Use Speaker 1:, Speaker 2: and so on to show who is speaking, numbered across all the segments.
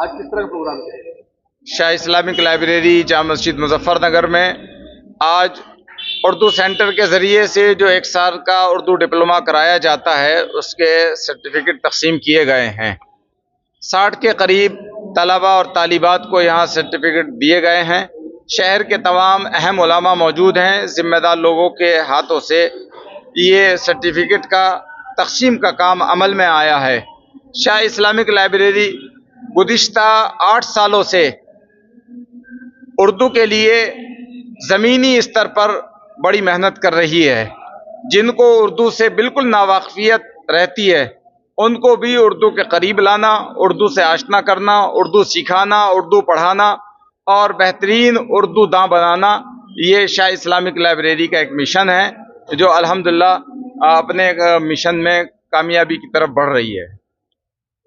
Speaker 1: آج کس طرح کا پروگرام ہے؟
Speaker 2: شاہ اسلامک لائبریری جامع مسجد مظفر نگر میں آج اردو سینٹر کے ذریعے سے جو 1 سال کا اردو ڈپلومہ کرایا جاتا ہے اس کے سرٹیفکیٹ تقسیم کیے گئے ہیں۔ 60 کے قریب طلبہ اور طالبات کو یہاں سرٹیفکیٹ دیے گئے ہیں۔ شہر کے تمام اہم علماء موجود ہیں۔ ذمہ دار لوگوں کے ہاتھوں سے یہ سرٹیفکیٹ کا تقسیم کا کام عمل میں آیا ہے۔ شاہ اسلامک لائبریری گزشتہ 8 سالوں سے اردو کے لیے زمینی استر پر بڑی محنت کر رہی ہے۔ جن کو اردو سے بالکل ناواقفیت رہتی ہے ان کو بھی اردو کے قریب لانا، اردو سے آشنا کرنا، اردو سکھانا، اردو پڑھانا اور بہترین اردو داں بنانا، یہ شاہ اسلامک لائبریری کا ایک مشن ہے جو الحمدللہ اپنے مشن میں کامیابی کی طرف بڑھ رہی ہے۔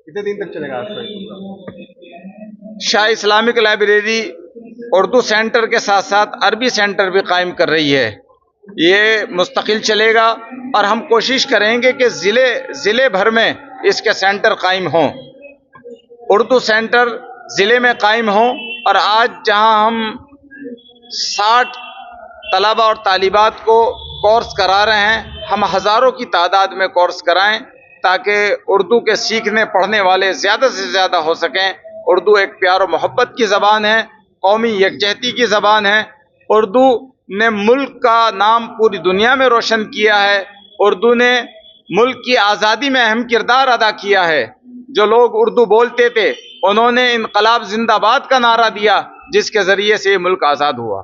Speaker 1: کتنے دن تک چلے گا آپ کا؟
Speaker 2: شاہ اسلامک لائبریری اردو سینٹر کے ساتھ ساتھ عربی سینٹر بھی قائم کر رہی ہے۔ یہ مستقل چلے گا اور ہم کوشش کریں گے کہ ضلع بھر میں اس کے سینٹر قائم ہوں، اردو سینٹر ضلع میں قائم ہوں۔ اور آج جہاں ہم 60 طلبہ اور طالبات کو کورس کرا رہے ہیں، ہم ہزاروں کی تعداد میں کورس کرائیں تاکہ اردو کے سیکھنے پڑھنے والے زیادہ سے زیادہ ہو سکیں۔ اردو ایک پیار و محبت کی زبان ہے، قومی یکجہتی کی زبان ہے۔ اردو نے ملک کا نام پوری دنیا میں روشن کیا ہے۔ اردو نے ملک کی آزادی میں اہم کردار ادا کیا ہے۔ جو لوگ اردو بولتے تھے انہوں نے انقلاب زندہ باد کا نعرہ دیا جس کے ذریعے سے یہ ملک آزاد ہوا۔